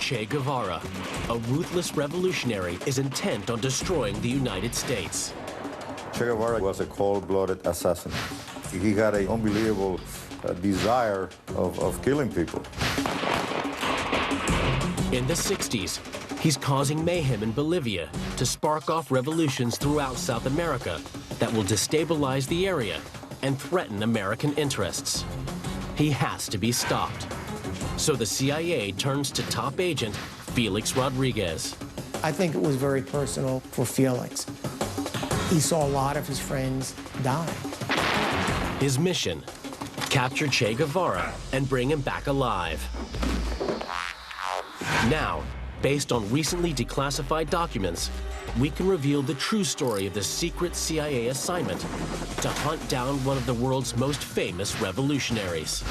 Che Guevara. A ruthless revolutionary is intent on destroying the United States. Che Guevara was a cold-blooded assassin. He had an unbelievable desire of killing people. In the 60s, he's causing mayhem in Bolivia to spark off revolutions throughout South America that will destabilize the area and threaten American interests. He has to be stopped. So the CIA turns to top agent Felix Rodriguez. I think it was very personal for Felix. He saw a lot of his friends die. His mission: capture Che Guevara and bring him back alive. Now, based on recently declassified documents, we can reveal the true story of the secret CIA assignment to hunt down one of the world's most famous revolutionaries.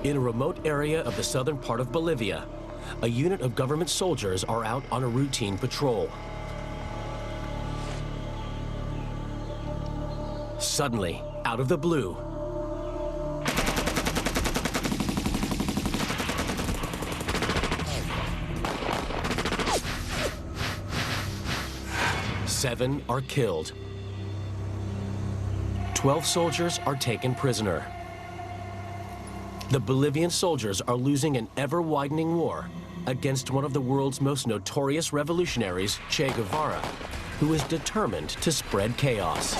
In a remote area of the southern part of Bolivia, a unit of government soldiers are out on a routine patrol. Suddenly, out of the blue, seven are killed. 12 soldiers are taken prisoner. The Bolivian soldiers are losing an ever-widening war against one of the world's most notorious revolutionaries, Che Guevara, who is determined to spread chaos.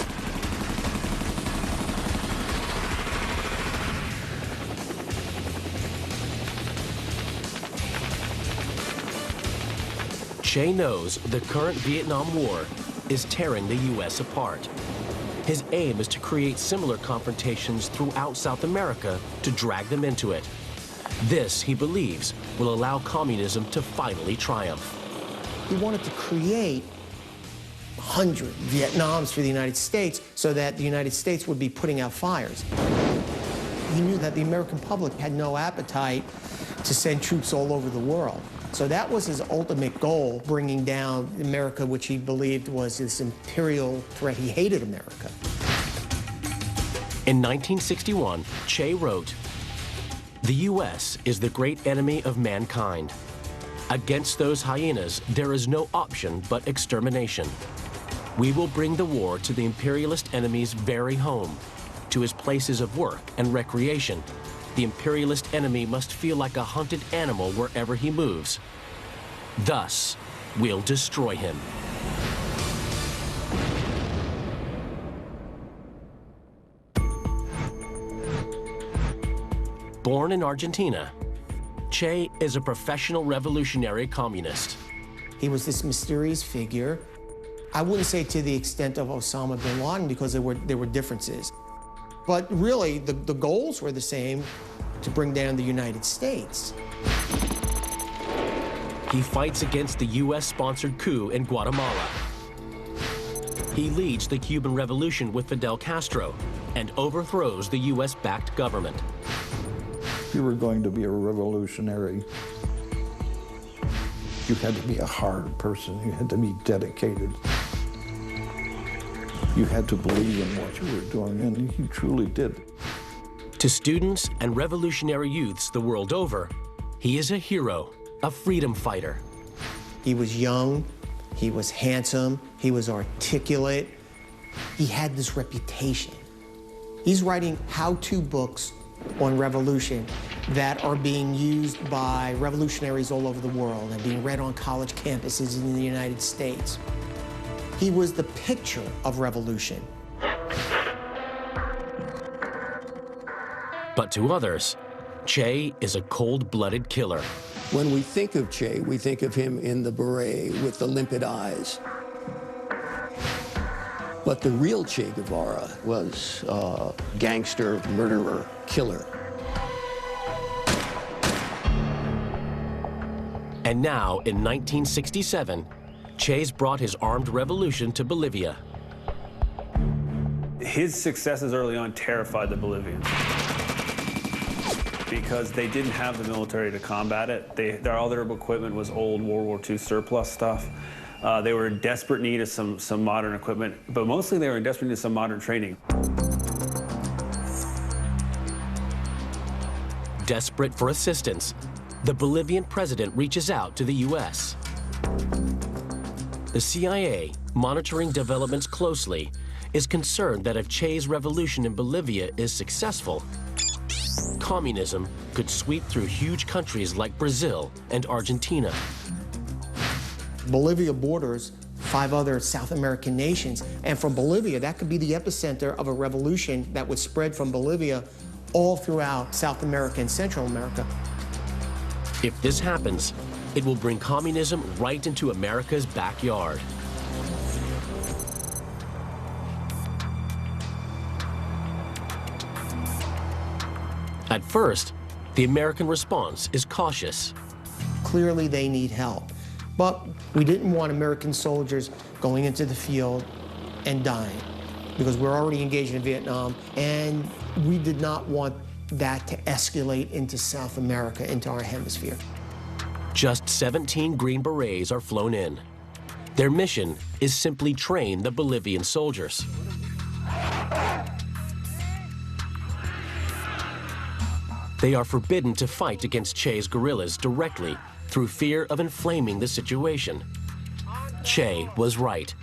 Che knows the current Vietnam War is tearing the U.S. apart. His aim is to create similar confrontations throughout South America to drag them into it. This, he believes, will allow communism to finally triumph. He wanted to create 100 Vietnams for the United States so that the United States would be putting out fires. He knew that the American public had no appetite to send troops all over the world. So that was his ultimate goal, bringing down America, which he believed was this imperial threat. He hated America. In 1961, Che wrote, "The U.S. is the great enemy of mankind. Against those hyenas, there is no option but extermination. We will bring the war to the imperialist enemy's very home, to his places of work and recreation. The imperialist enemy must feel like a hunted animal wherever he moves. Thus, we'll destroy him." Born in Argentina, Che is a professional revolutionary communist. He was this mysterious figure. I wouldn't say to the extent of Osama bin Laden, because there were differences. But really, the goals were the same, to bring down the United States. He fights against the U.S.-sponsored coup in Guatemala. He leads the Cuban Revolution with Fidel Castro and overthrows the U.S.-backed government. If you were going to be a revolutionary, you had to be a hard person. You had to be dedicated. You had to believe in what you were doing, and you truly did. To students and revolutionary youths the world over, he is a hero, a freedom fighter. He was young, he was handsome, he was articulate. He had this reputation. He's writing how-to books on revolution that are being used by revolutionaries all over the world and being read on college campuses in the United States. He was the picture of revolution. But to others, Che is a cold-blooded killer. When we think of Che, we think of him in the beret with the limpid eyes. But the real Che Guevara was a gangster, murderer, killer. And now, in 1967, Che's brought his armed revolution to Bolivia. His successes early on terrified the Bolivians because they didn't have the military to combat it. All their equipment was old World War II surplus stuff. They were in desperate need of some modern equipment, but mostly they were in desperate need of some modern training. Desperate for assistance, the Bolivian president reaches out to the U.S. The CIA, monitoring developments closely, is concerned that if Che's revolution in Bolivia is successful, communism could sweep through huge countries like Brazil and Argentina. Bolivia borders 5 other South American nations, and from Bolivia, that could be the epicenter of a revolution that would spread from Bolivia all throughout South America and Central America. If this happens, it will bring communism right into America's backyard. At first, the American response is cautious. Clearly, they need help. But we didn't want American soldiers going into the field and dying, because we're already engaged in Vietnam, and we did not want that to escalate into South America, into our hemisphere. Just 17 Green Berets are flown in. Their mission is simply train the Bolivian soldiers. They are forbidden to fight against Che's guerrillas directly through fear of inflaming the situation. Che was right.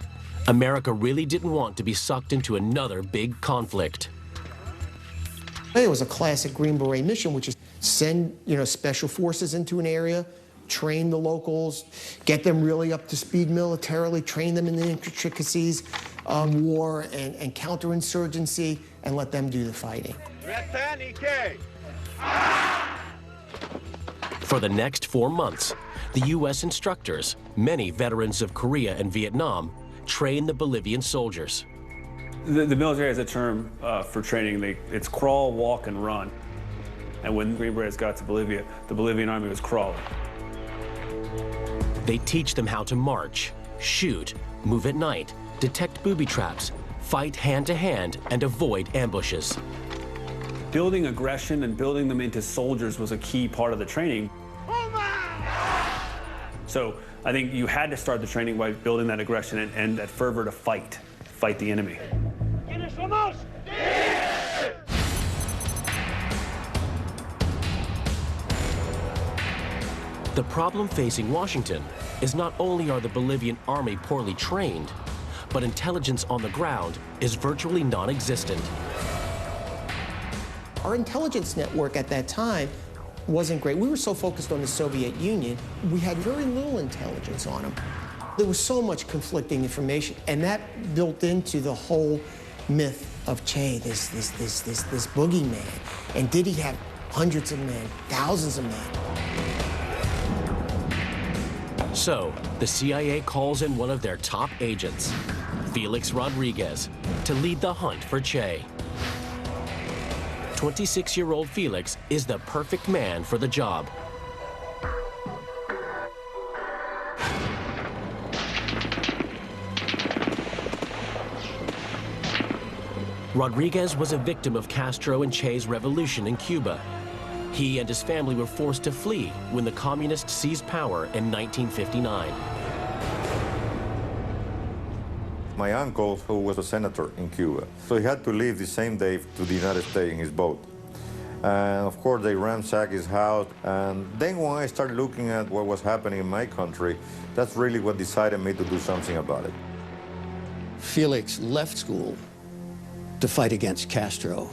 America really didn't want to be sucked into another big conflict. It was a classic Green Beret mission, which is send, special forces into an area, train the locals, get them really up to speed militarily, train them in the intricacies of war and counterinsurgency, and let them do the fighting. For the next 4 months, the U.S. instructors, many veterans of Korea and Vietnam, train the Bolivian soldiers. The military has a term for training. It's crawl, walk, and run. And when Green Berets got to Bolivia, the Bolivian army was crawling. They teach them how to march, shoot, move at night, detect booby traps, fight hand-to-hand, and avoid ambushes. Building aggression and building them into soldiers was a key part of the training. So I think you had to start the training by building that aggression and that fervor to fight the enemy. The problem facing Washington is not only are the Bolivian army poorly trained, but intelligence on the ground is virtually non-existent. Our intelligence network at that time wasn't great. We were so focused on the Soviet Union, we had very little intelligence on them. There was so much conflicting information, and that built into the whole myth of Che, this boogeyman. And did he have hundreds of men, thousands of men? So, the CIA calls in one of their top agents, Felix Rodriguez, to lead the hunt for Che. 26-year-old Felix is the perfect man for the job. Rodriguez was a victim of Castro and Che's revolution in Cuba. He and his family were forced to flee when the communists seized power in 1959. My uncle, who was a senator in Cuba, so he had to leave the same day to the United States in his boat. And of course, they ransacked his house. And then when I started looking at what was happening in my country, that's really what decided me to do something about it. Felix left school to fight against Castro.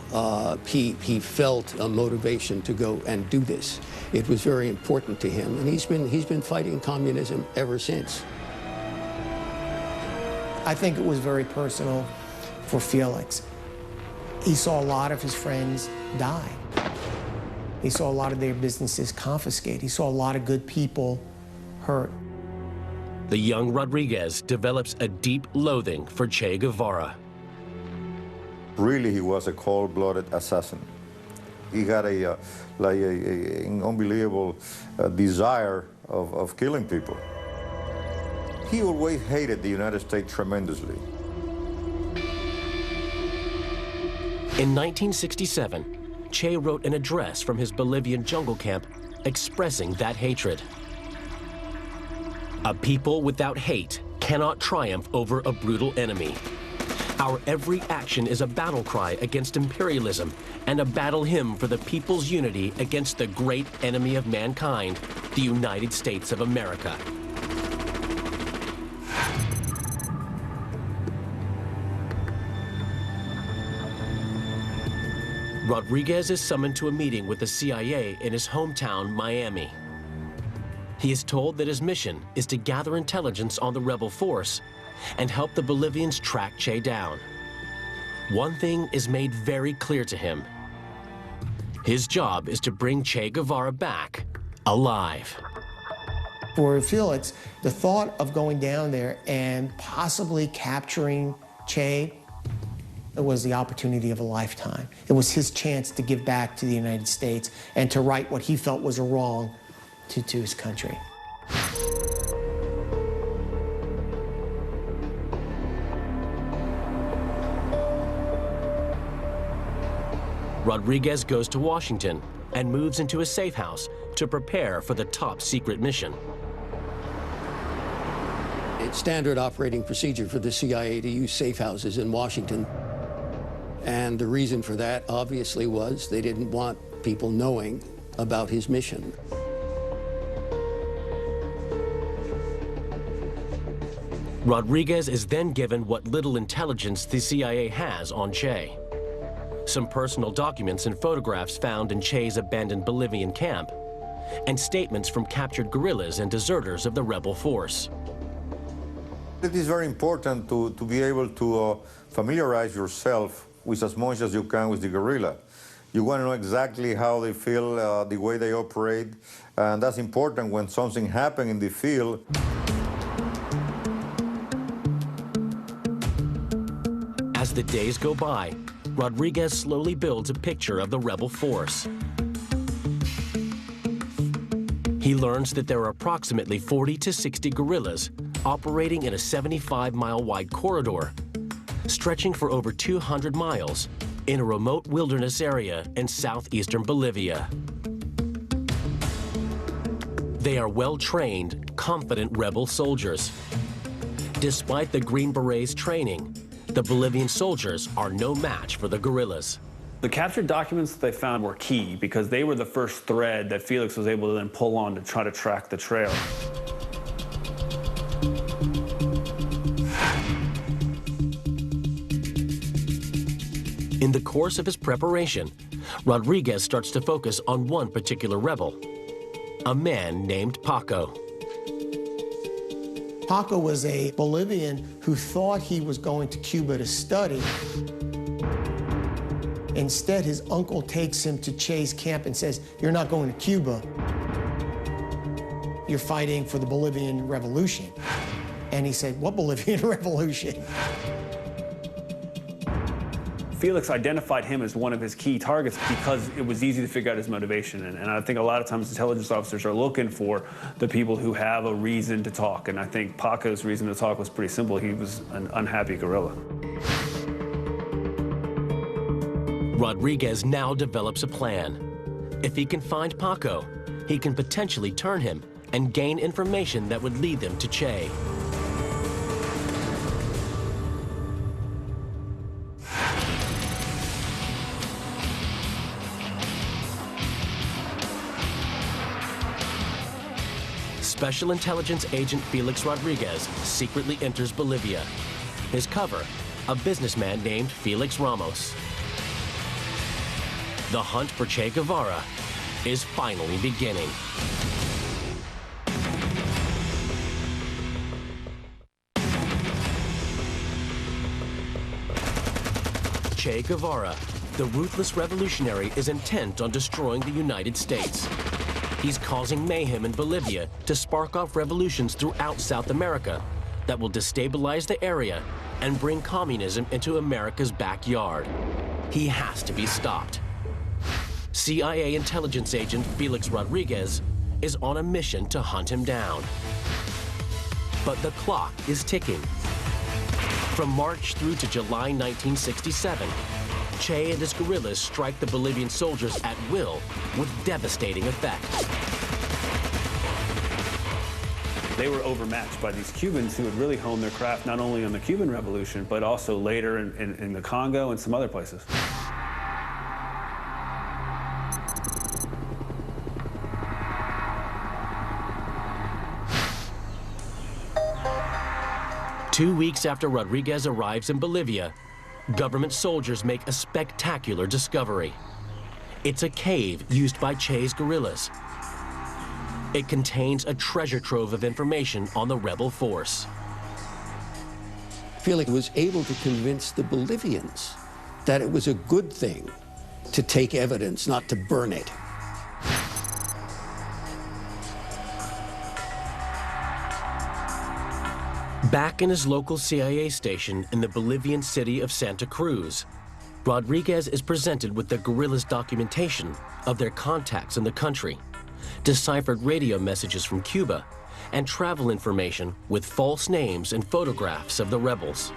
He felt a motivation to go and do this. It was very important to him, and he's been fighting communism ever since. I think it was very personal for Felix. He saw a lot of his friends die. He saw a lot of their businesses confiscated. He saw a lot of good people hurt. The young Rodriguez develops a deep loathing for Che Guevara. Really, he was a cold-blooded assassin. He had an unbelievable desire of killing people. He always hated the United States tremendously. In 1967, Che wrote an address from his Bolivian jungle camp expressing that hatred. A people without hate cannot triumph over a brutal enemy. Our every action is a battle cry against imperialism and a battle hymn for the people's unity against the great enemy of mankind, the United States of America. Rodriguez is summoned to a meeting with the CIA in his hometown, Miami. He is told that his mission is to gather intelligence on the rebel force and help the Bolivians track Che down. One thing is made very clear to him. His job is to bring Che Guevara back alive. For Felix, the thought of going down there and possibly capturing Che, it was the opportunity of a lifetime. It was his chance to give back to the United States and to right what he felt was a wrong to his country. Rodriguez goes to Washington and moves into a safe house to prepare for the top secret mission. It's standard operating procedure for the CIA to use safe houses in Washington. And the reason for that, obviously, was they didn't want people knowing about his mission. Rodriguez is then given what little intelligence the CIA has on Che. Some personal documents and photographs found in Che's abandoned Bolivian camp, and statements from captured guerrillas and deserters of the rebel force. It is very important to be able to familiarize yourself with as much as you can with the guerrilla. You want to know exactly how they feel, the way they operate, and that's important when something happens in the field. As the days go by, Rodriguez slowly builds a picture of the rebel force. He learns that there are approximately 40 to 60 guerrillas operating in a 75-mile-wide corridor, stretching for over 200 miles in a remote wilderness area in southeastern Bolivia. They are well-trained, confident rebel soldiers. Despite the Green Berets' training, the Bolivian soldiers are no match for the guerrillas. The captured documents that they found were key because they were the first thread that Felix was able to then pull on to try to track the trail. In the course of his preparation, Rodriguez starts to focus on one particular rebel, a man named Paco. Paco was a Bolivian who thought he was going to Cuba to study. Instead, his uncle takes him to Che's camp and says, "You're not going to Cuba. You're fighting for the Bolivian Revolution." And he said, "What Bolivian Revolution?" Felix identified him as one of his key targets because it was easy to figure out his motivation. And I think a lot of times intelligence officers are looking for the people who have a reason to talk. And I think Paco's reason to talk was pretty simple. He was an unhappy guerrilla. Rodriguez now develops a plan. If he can find Paco, he can potentially turn him and gain information that would lead them to Che. Special Intelligence Agent Felix Rodriguez secretly enters Bolivia. His cover, a businessman named Felix Ramos. The hunt for Che Guevara is finally beginning. Che Guevara, the ruthless revolutionary, is intent on destroying the United States. He's causing mayhem in Bolivia to spark off revolutions throughout South America that will destabilize the area and bring communism into America's backyard. He has to be stopped. CIA intelligence agent Felix Rodriguez is on a mission to hunt him down. But the clock is ticking. From March through to July 1967, Che and his guerrillas strike the Bolivian soldiers at will with devastating effect. They were overmatched by these Cubans who had really honed their craft not only on the Cuban Revolution, but also later in the Congo and some other places. Two weeks after Rodriguez arrives in Bolivia, government soldiers make a spectacular discovery. It's a cave used by Che's guerrillas. It contains a treasure trove of information on the rebel force. Felix was able to convince the Bolivians that it was a good thing to take evidence, not to burn it. Back in his local CIA station in the Bolivian city of Santa Cruz, Rodriguez is presented with the guerrillas' documentation of their contacts in the country, deciphered radio messages from Cuba, and travel information with false names and photographs of the rebels.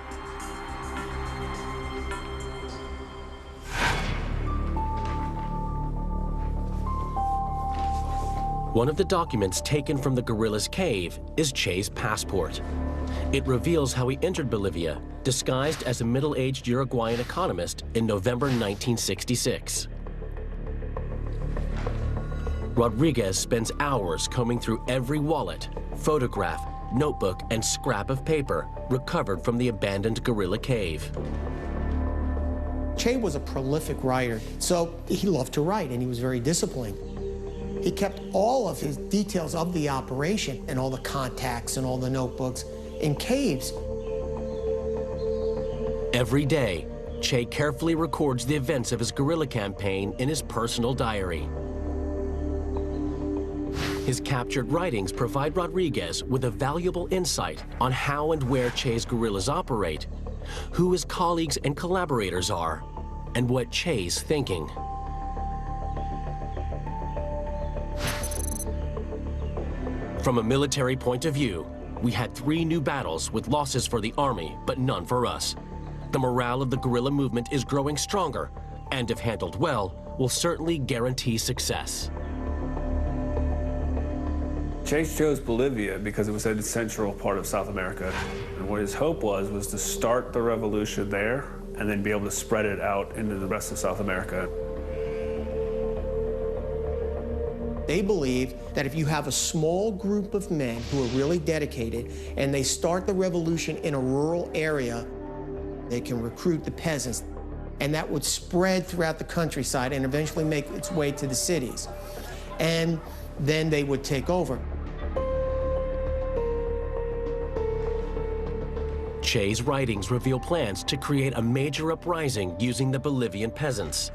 One of the documents taken from the guerrillas' cave is Che's passport. It reveals how he entered Bolivia, disguised as a middle-aged Uruguayan economist in November 1966. Rodriguez spends hours combing through every wallet, photograph, notebook, and scrap of paper recovered from the abandoned guerrilla cave. Che was a prolific writer, so he loved to write, and he was very disciplined. He kept all of his details of the operation and all the contacts and all the notebooks in caves. Every day, Che carefully records the events of his guerrilla campaign in his personal diary. His captured writings provide Rodriguez with a valuable insight on how and where Che's guerrillas operate, who his colleagues and collaborators are, and what Che's thinking. From a military point of view, we had 3 new battles with losses for the army, but none for us. The morale of the guerrilla movement is growing stronger, and if handled well, will certainly guarantee success. Che chose Bolivia because it was a central part of South America. And what his hope was to start the revolution there and then be able to spread it out into the rest of South America. They believe that if you have a small group of men who are really dedicated and they start the revolution in a rural area, they can recruit the peasants, and that would spread throughout the countryside and eventually make its way to the cities. And then they would take over. Che's writings reveal plans to create a major uprising using the Bolivian peasants.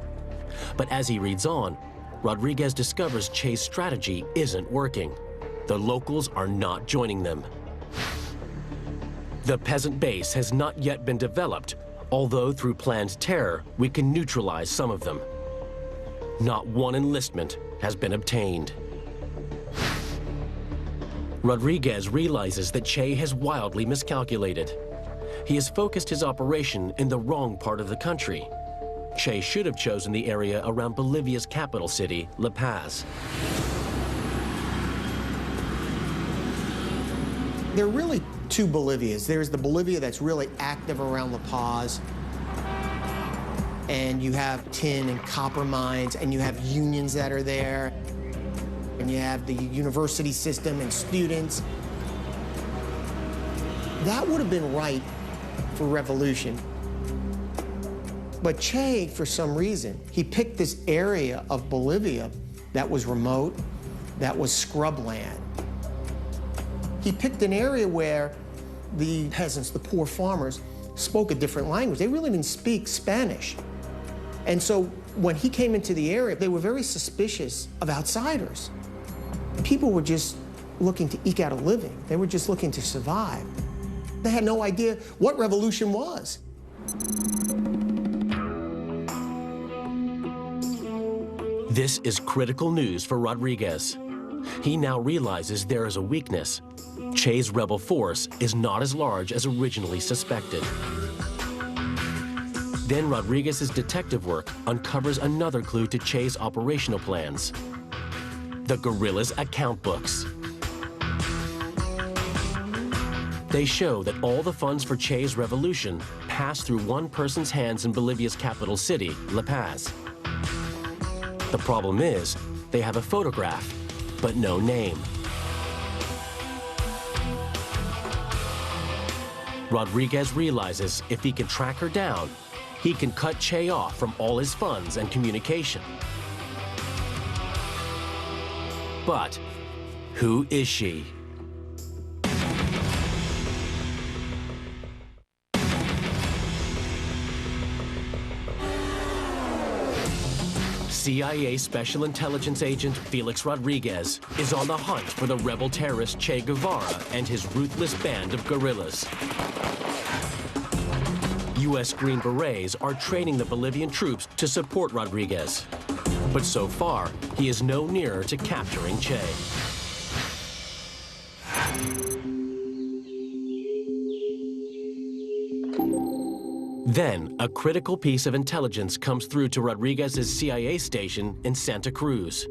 But as he reads on, Rodriguez discovers Che's strategy isn't working. The locals are not joining them. The peasant base has not yet been developed, although through planned terror, we can neutralize some of them. Not one enlistment has been obtained. Rodriguez realizes that Che has wildly miscalculated. He has focused his operation in the wrong part of the country. Che should have chosen the area around Bolivia's capital city, La Paz. There are really 2 Bolivias. There's the Bolivia that's really active around La Paz, and you have tin and copper mines, and you have unions that are there, and you have the university system and students. That would have been right for revolution. But Che, for some reason, he picked this area of Bolivia that was remote, that was scrubland. He picked an area where the peasants, the poor farmers, spoke a different language. They really didn't speak Spanish. And so when he came into the area, they were very suspicious of outsiders. People were just looking to eke out a living. They were just looking to survive. They had no idea what revolution was. This is critical news for Rodriguez. He now realizes there is a weakness. Che's rebel force is not as large as originally suspected. Then Rodriguez's detective work uncovers another clue to Che's operational plans: the guerrillas' account books. They show that all the funds for Che's revolution passed through one person's hands in Bolivia's capital city, La Paz. The problem is, they have a photograph, but no name. Rodriguez realizes if he can track her down, he can cut Che off from all his funds and communication. But who is she? CIA Special Intelligence Agent Felix Rodriguez is on the hunt for the rebel terrorist Che Guevara and his ruthless band of guerrillas. U.S. Green Berets are training the Bolivian troops to support Rodriguez. But so far, he is no nearer to capturing Che. Then, a critical piece of intelligence comes through to Rodriguez's CIA station in Santa Cruz.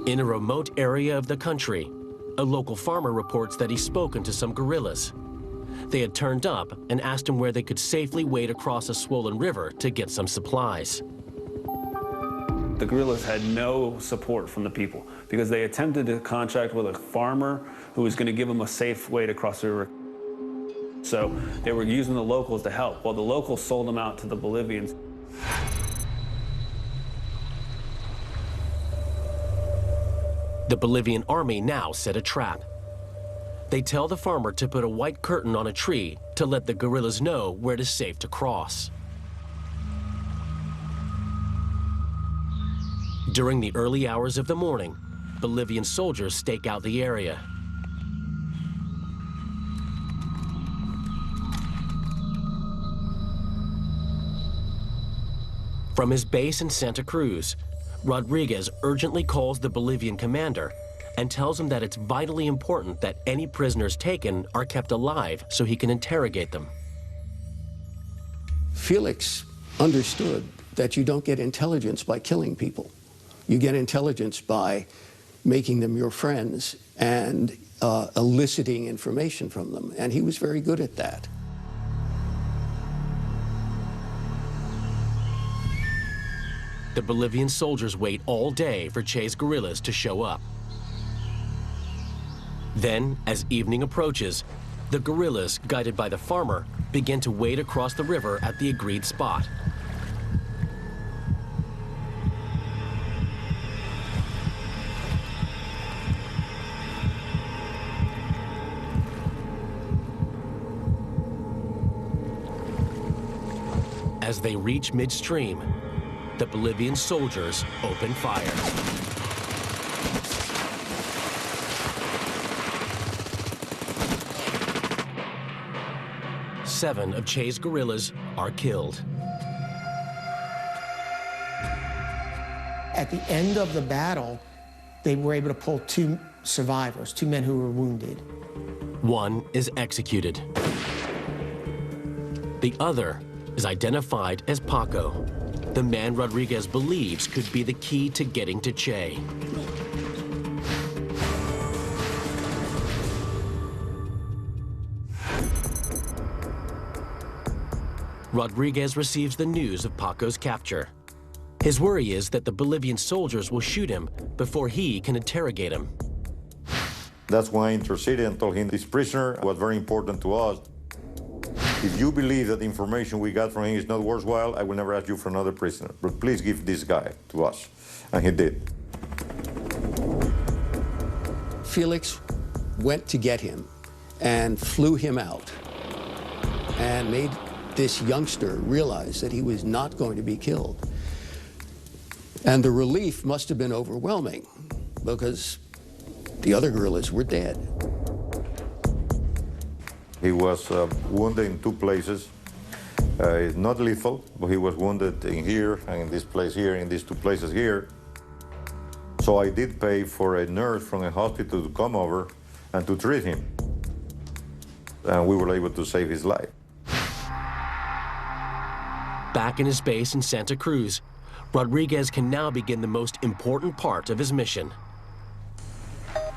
In a remote area of the country, a local farmer reports that he's spoken to some guerrillas. They had turned up and asked him where they could safely wade across a swollen river to get some supplies. The guerrillas had no support from the people because they attempted to contract with a farmer who was going to give them a safe way to cross the river. So they were using the locals to help, while the locals sold them out to the Bolivians. The Bolivian army now set a trap. They tell the farmer to put a white curtain on a tree to let the guerrillas know where it is safe to cross. During the early hours of the morning, Bolivian soldiers stake out the area. From his base in Santa Cruz, Rodriguez urgently calls the Bolivian commander and tells him that it's vitally important that any prisoners taken are kept alive so he can interrogate them. Felix understood that you don't get intelligence by killing people. You get intelligence by making them your friends and eliciting information from them, and he was very good at that. The Bolivian soldiers wait all day for Che's guerrillas to show up. Then, as evening approaches, the guerrillas, guided by the farmer, begin to wade across the river at the agreed spot. As they reach midstream, the Bolivian soldiers open fire. Seven of Che's guerrillas are killed. At the end of the battle, they were able to pull 2 survivors, 2 men who were wounded. One is executed. The other is identified as Paco, the man Rodriguez believes could be the key to getting to Che. Rodriguez receives the news of Paco's capture. His worry is that the Bolivian soldiers will shoot him before he can interrogate him. That's why I interceded and told him this prisoner was very important to us. If you believe that the information we got from him is not worthwhile, I will never ask you for another prisoner. But please give this guy to us. And he did. Felix went to get him and flew him out and made this youngster realize that he was not going to be killed. And the relief must have been overwhelming because the other guerrillas were dead. He was wounded in 2 places. Not lethal, but he was wounded in here and in this place here, in these 2 places here. So I did pay for a nurse from a hospital to come over and to treat him. And we were able to save his life. Back in his base in Santa Cruz, Rodriguez can now begin the most important part of his mission.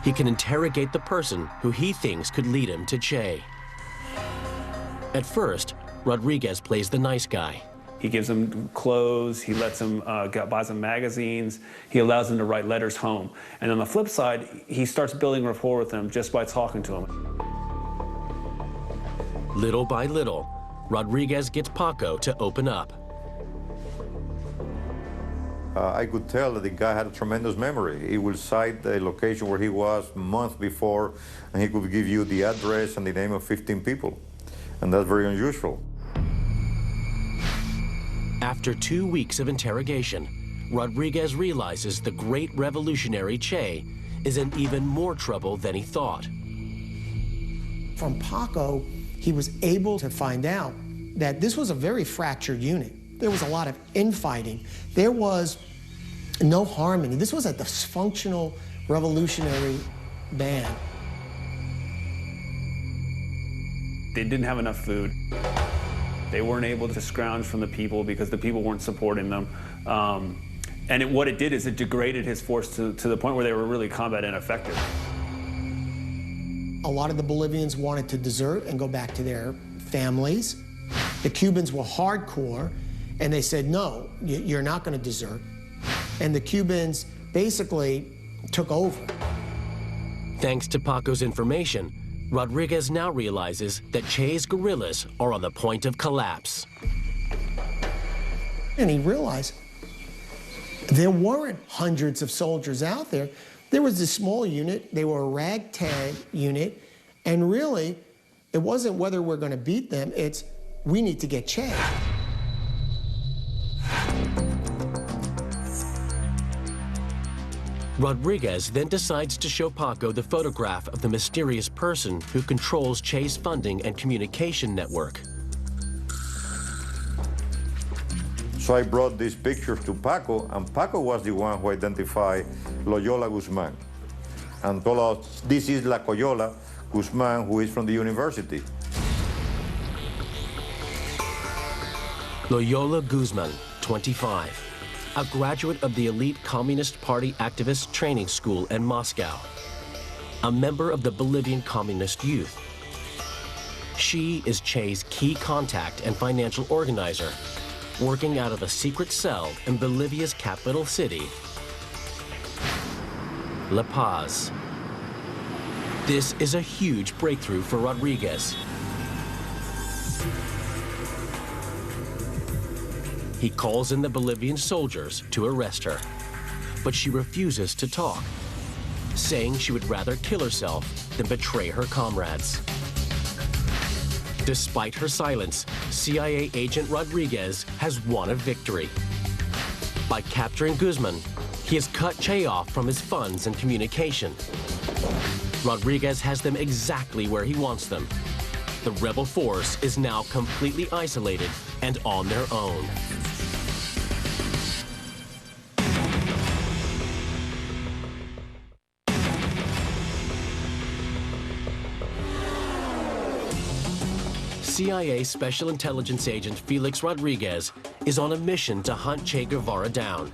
He can interrogate the person who he thinks could lead him to Che. At first, Rodriguez plays the nice guy. He gives them clothes, he lets them, buys them magazines, he allows them to write letters home. And on the flip side, he starts building rapport with them just by talking to them. Little by little, Rodriguez gets Paco to open up. I could tell that the guy had a tremendous memory. He will cite the location where he was months before, and he could give you the address and the name of 15 people. And that's very unusual. After 2 weeks of interrogation, Rodriguez realizes the great revolutionary Che is in even more trouble than he thought. From Paco, he was able to find out that this was a very fractured unit. There was a lot of infighting. There was no harmony. This was a dysfunctional revolutionary band. They didn't have enough food. They weren't able to scrounge from the people because the people weren't supporting them. What it did is it degraded his force to the point where they were really combat ineffective. A lot of the Bolivians wanted to desert and go back to their families. The Cubans were hardcore, and they said, no, you're not going to desert. And the Cubans basically took over. Thanks to Paco's information, Rodriguez now realizes that Che's guerrillas are on the point of collapse. And he realized there weren't hundreds of soldiers out there. There was this small unit, they were a ragtag unit, and really, it wasn't whether we're going to beat them, it's we need to get Che. Rodriguez then decides to show Paco the photograph of the mysterious person who controls Che's funding and communication network. So I brought these pictures to Paco, and Paco was the one who identified Loyola Guzman and told us this is La Coyola Guzman, who is from the university. Loyola Guzman, 25, a graduate of the elite Communist Party activist training school in Moscow, a member of the Bolivian Communist Youth. She is Che's key contact and financial organizer, working out of a secret cell in Bolivia's capital city, La Paz. This is a huge breakthrough for Rodriguez. He calls in the Bolivian soldiers to arrest her, but she refuses to talk, saying she would rather kill herself than betray her comrades. Despite her silence, CIA agent Rodriguez has won a victory. By capturing Guzman, he has cut Che off from his funds and communication. Rodriguez has them exactly where he wants them. The rebel force is now completely isolated and on their own. CIA Special Intelligence Agent Felix Rodriguez is on a mission to hunt Che Guevara down.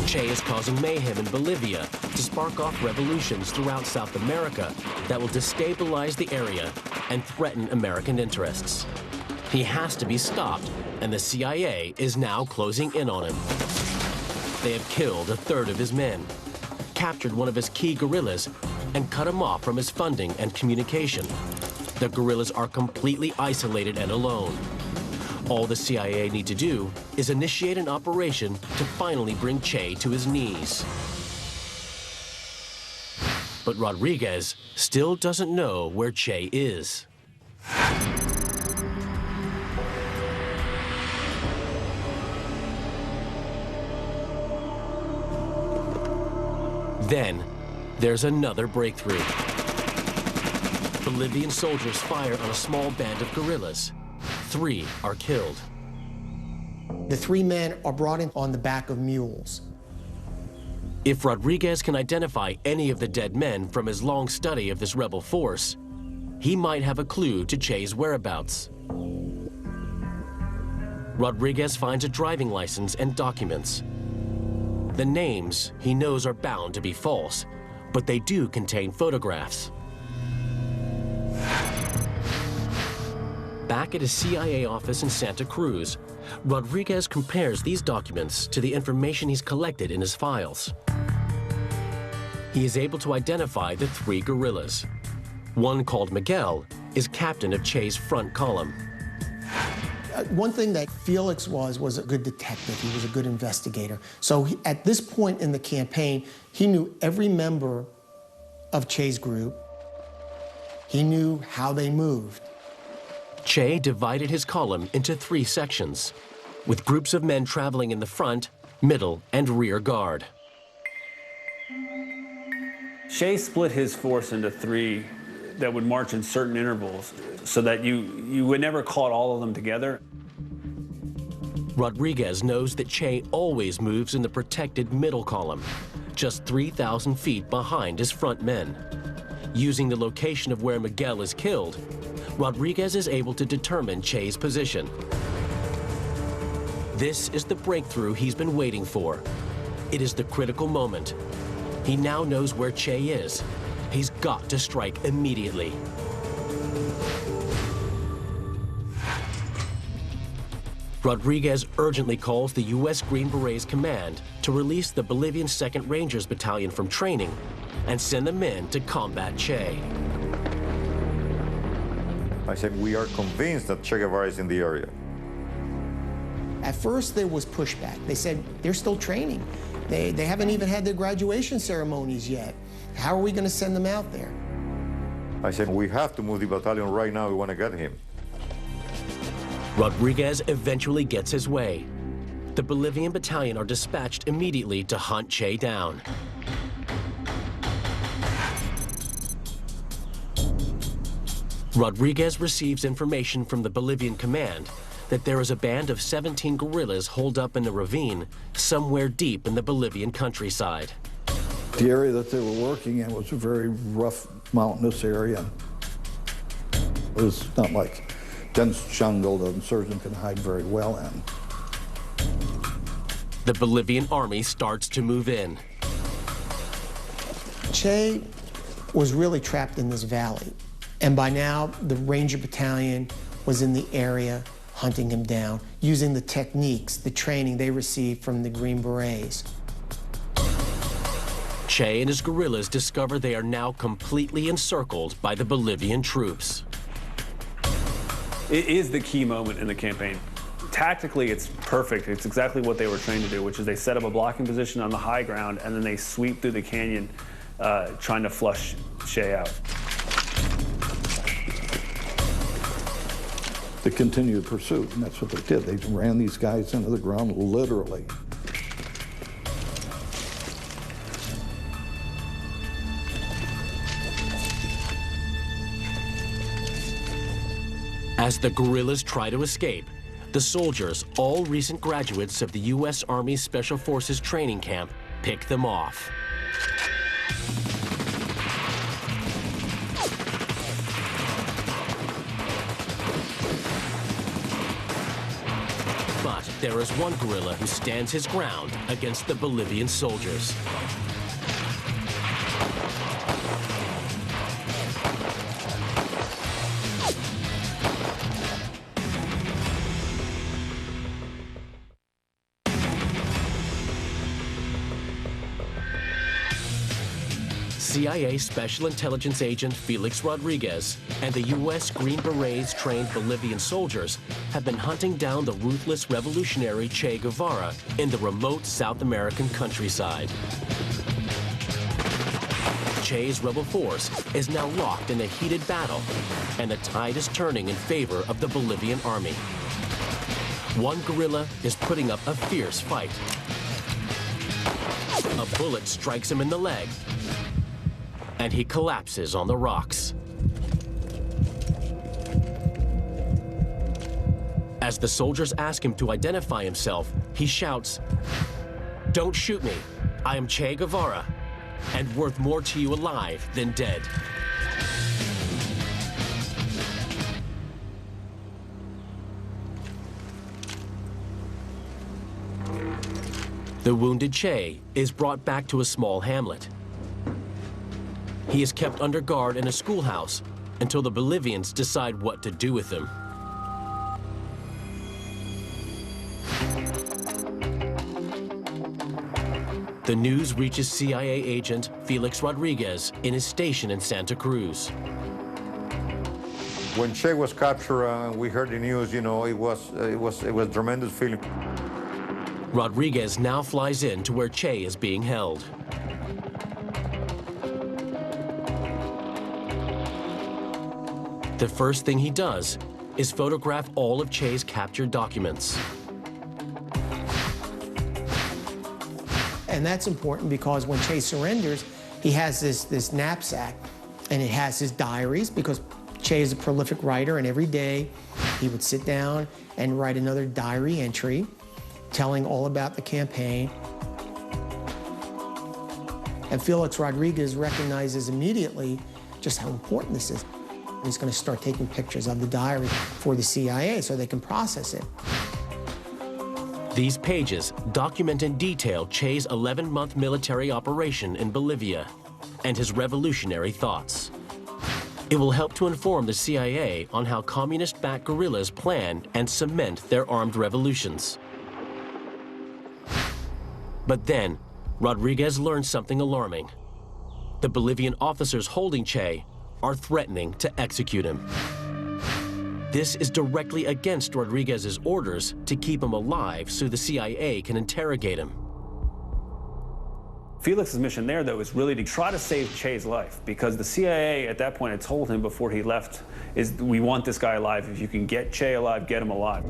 Che is causing mayhem in Bolivia to spark off revolutions throughout South America that will destabilize the area and threaten American interests. He has to be stopped, and the CIA is now closing in on him. They have killed a third of his men, captured one of his key guerrillas, and cut him off from his funding and communication. The guerrillas are completely isolated and alone. All the CIA need to do is initiate an operation to finally bring Che to his knees. But Rodriguez still doesn't know where Che is. Then, there's another breakthrough. Bolivian soldiers fire on a small band of guerrillas. 3 are killed. The 3 men are brought in on the back of mules. If Rodriguez can identify any of the dead men from his long study of this rebel force, he might have a clue to Che's whereabouts. Rodriguez finds a driving license and documents. The names he knows are bound to be false, but they do contain photographs. Back at a CIA office in Santa Cruz, Rodriguez compares these documents to the information he's collected in his files. He is able to identify the 3 guerrillas. One, called Miguel, is captain of Che's front column. One thing that Felix was a good detective. He was a good investigator. So at this point in the campaign, he knew every member of Che's group. He knew how they moved. Che divided his column into 3 sections, with groups of men traveling in the front, middle, and rear guard. Che split his force into 3 that would march in certain intervals so that you would never caught all of them together. Rodriguez knows that Che always moves in the protected middle column, just 3,000 feet behind his front men. Using the location of where Miguel is killed, Rodriguez is able to determine Che's position. This is the breakthrough he's been waiting for. It is the critical moment. He now knows where Che is. He's got to strike immediately. Rodriguez urgently calls the U.S. Green Berets Command to release the Bolivian 2nd Rangers Battalion from training and send them in to combat Che. I said, we are convinced that Che Guevara is in the area. At first, there was pushback. They said, they're still training. They haven't even had their graduation ceremonies yet. How are we going to send them out there? I said, we have to move the battalion right now. We want to get him. Rodriguez eventually gets his way. The Bolivian battalion are dispatched immediately to hunt Che down. Rodriguez receives information from the Bolivian command that there is a band of 17 guerrillas holed up in a ravine somewhere deep in the Bolivian countryside. The area that they were working in was a very rough, mountainous area. It was not like dense jungle that the surgeon can hide very well in. The Bolivian army starts to move in. Che was really trapped in this valley. And by now, the Ranger Battalion was in the area hunting him down, using the techniques, the training they received from the Green Berets. Che and his guerrillas discover they are now completely encircled by the Bolivian troops. It is the key moment in the campaign. Tactically, it's perfect. It's exactly what they were trained to do, which is they set up a blocking position on the high ground, and then they sweep through the canyon, trying to flush Che out. They continued pursuit, and that's what they did. They ran these guys into the ground, literally. As the guerrillas try to escape, the soldiers, all recent graduates of the U.S. Army Special Forces training camp, pick them off. But there is one guerrilla who stands his ground against the Bolivian soldiers. CIA Special Intelligence Agent Felix Rodriguez and the U.S. Green Berets trained Bolivian soldiers have been hunting down the ruthless revolutionary Che Guevara in the remote South American countryside. Che's rebel force is now locked in a heated battle, and the tide is turning in favor of the Bolivian army. One guerrilla is putting up a fierce fight. A bullet strikes him in the leg, and he collapses on the rocks. As the soldiers ask him to identify himself, he shouts, "Don't shoot me. I am Che Guevara, and worth more to you alive than dead." The wounded Che is brought back to a small hamlet. He is kept under guard in a schoolhouse until the Bolivians decide what to do with him. The news reaches CIA agent Felix Rodriguez in his station in Santa Cruz. When Che was captured and we heard the news, you know, it was a tremendous feeling. Rodriguez now flies in to where Che is being held. The first thing he does is photograph all of Che's captured documents. And that's important because when Che surrenders, he has this knapsack, and it has his diaries, because Che is a prolific writer, and every day he would sit down and write another diary entry telling all about the campaign. And Felix Rodriguez recognizes immediately just how important this is. He's going to start taking pictures of the diary for the CIA so they can process it. These pages document in detail Che's 11-month military operation in Bolivia and his revolutionary thoughts. It will help to inform the CIA on how communist-backed guerrillas plan and cement their armed revolutions. But then, Rodriguez learns something alarming. The Bolivian officers holding Che are threatening to execute him. This is directly against Rodriguez's orders to keep him alive so the CIA can interrogate him. Felix's mission there, though, is really to try to save Che's life, because the CIA at that point had told him before he left, is we want this guy alive. If you can get Che alive, get him alive.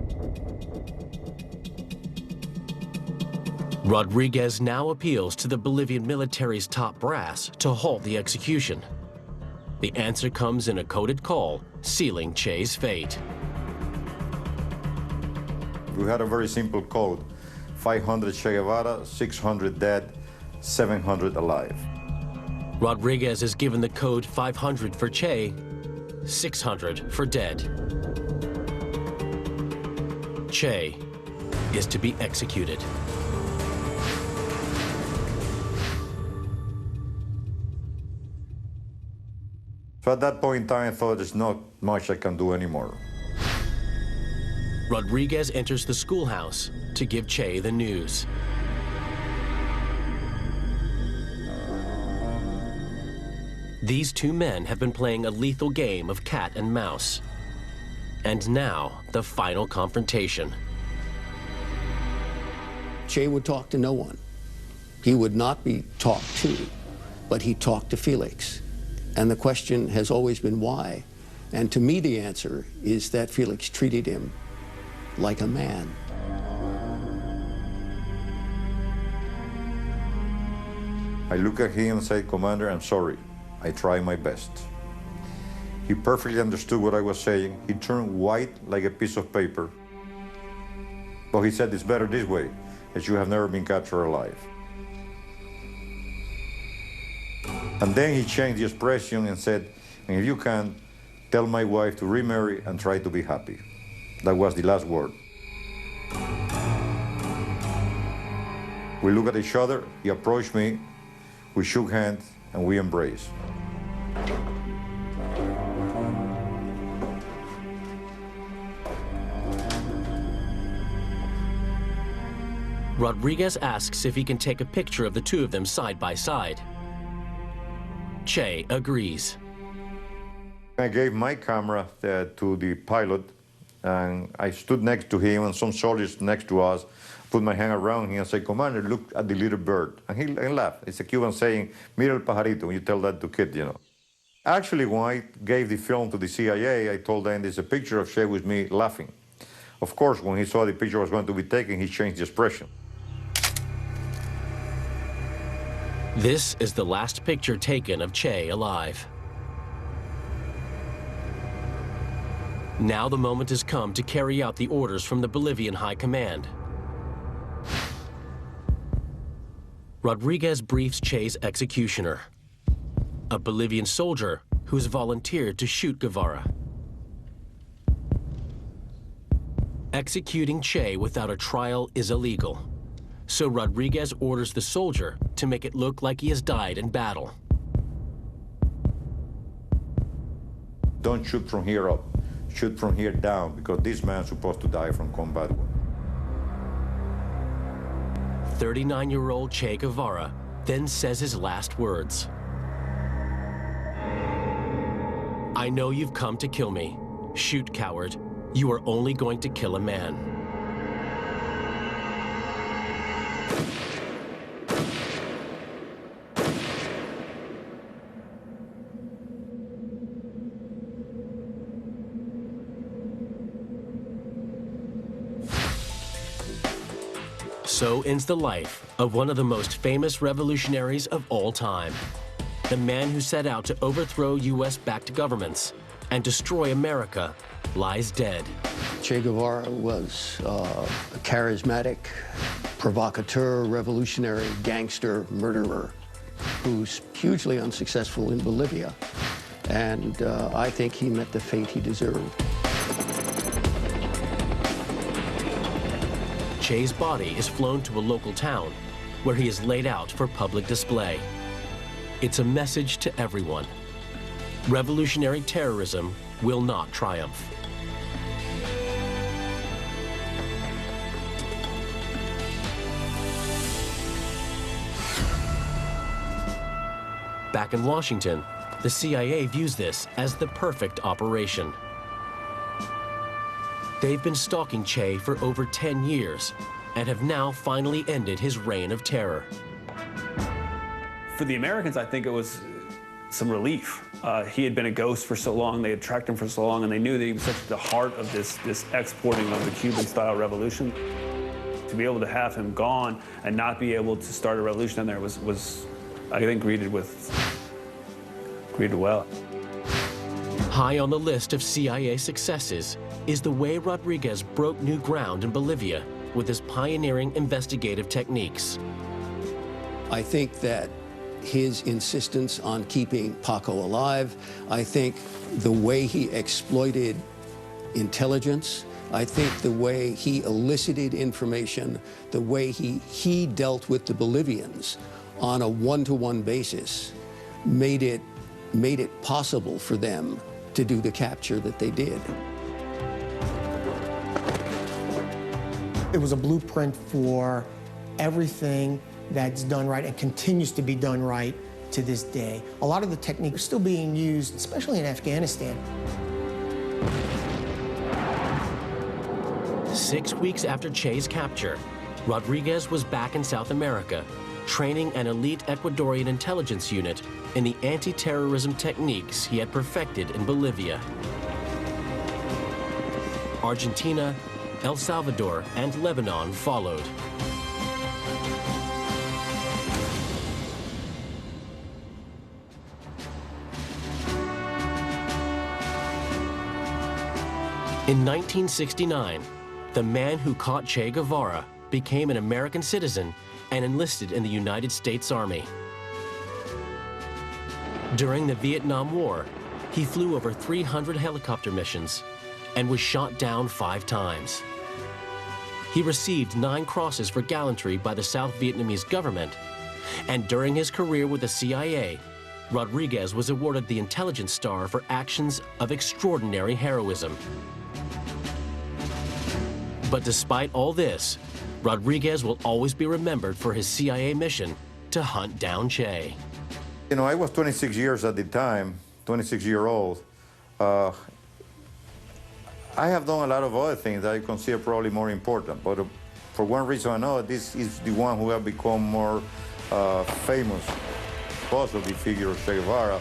Rodriguez now appeals to the Bolivian military's top brass to halt the execution. The answer comes in a coded call, sealing Che's fate. We had a very simple code: 500 Che Guevara, 600 dead, 700 alive. Rodriguez is given the code 500 for Che, 600 for dead. Che is to be executed. So at that point in time, I thought there's not much I can do anymore. Rodriguez enters the schoolhouse to give Che the news. These two men have been playing a lethal game of cat and mouse. And now, the final confrontation. Che would talk to no one. He would not be talked to, but he talked to Felix. And the question has always been why. And to me, the answer is that Felix treated him like a man. I look at him and say, "Commander, I'm sorry. I tried my best." He perfectly understood what I was saying. He turned white like a piece of paper. But he said, "It's better this way, as you have never been captured alive." And then he changed the expression and said, "And if you can, tell my wife to remarry and try to be happy." That was the last word. We looked at each other, he approached me, we shook hands, and we embraced. Rodriguez asks if he can take a picture of the two of them side by side. Che agrees. I gave my camera to the pilot, and I stood next to him, and some soldiers next to us put my hand around him and said, "Commander, look at the little bird." And he laughed. It's a Cuban saying, "Mira el pajarito," when you tell that to kids, you know. Actually, when I gave the film to the CIA, I told them there's a picture of Che with me laughing. Of course, when he saw the picture was going to be taken, he changed the expression. This is the last picture taken of Che alive. Now the moment has come to carry out the orders from the Bolivian High Command. Rodriguez briefs Che's executioner, a Bolivian soldier who's volunteered to shoot Guevara. Executing Che without a trial is illegal, So Rodriguez orders the soldier to make it look like he has died in battle. Don't shoot from here up, shoot from here down, because this man's supposed to die from combat. 39-year-old Che Guevara then says his last words. I know you've come to kill me. Shoot, coward. You are only going to kill a man. So ends the life of one of the most famous revolutionaries of all time. The man who set out to overthrow U.S.-backed governments and destroy America lies dead. Che Guevara was a charismatic provocateur, revolutionary, gangster, murderer who's hugely unsuccessful in Bolivia. And I think he met the fate he deserved. Che's body is flown to a local town where he is laid out for public display. It's a message to everyone. Revolutionary terrorism will not triumph. Back in Washington, the CIA views this as the perfect operation. They've been stalking Che for over 10 years and have now finally ended his reign of terror. For the Americans, I think it was some relief. He had been a ghost for so long, they had tracked him for so long, and they knew that he was such at the heart of this exporting of the Cuban-style revolution. To be able to have him gone and not be able to start a revolution down there was I think, greeted well. High on the list of CIA successes is the way Rodriguez broke new ground in Bolivia with his pioneering investigative techniques. I think that his insistence on keeping Paco alive, I think the way he exploited intelligence, I think the way he elicited information, the way he dealt with the Bolivians on a one-to-one basis made it possible for them to do the capture that they did. It was a blueprint for everything that's done right and continues to be done right to this day. A lot of the techniques are still being used, especially in Afghanistan. 6 weeks after Che's capture, Rodriguez was back in South America, training an elite Ecuadorian intelligence unit in the anti-terrorism techniques he had perfected in Bolivia. Argentina, El Salvador, and Lebanon followed. In 1969, the man who caught Che Guevara became an American citizen and enlisted in the United States Army. During the Vietnam War, he flew over 300 helicopter missions and was shot down 5 times. He received 9 crosses for gallantry by the South Vietnamese government, and during his career with the CIA, Rodriguez was awarded the Intelligence Star for actions of extraordinary heroism. But despite all this, Rodriguez will always be remembered for his CIA mission to hunt down Che. You know, I was 26 years at the time, 26-year-old. I have done a lot of other things that I consider probably more important, but for one reason or another, this is the one who have become more famous because of the figure of Che Guevara.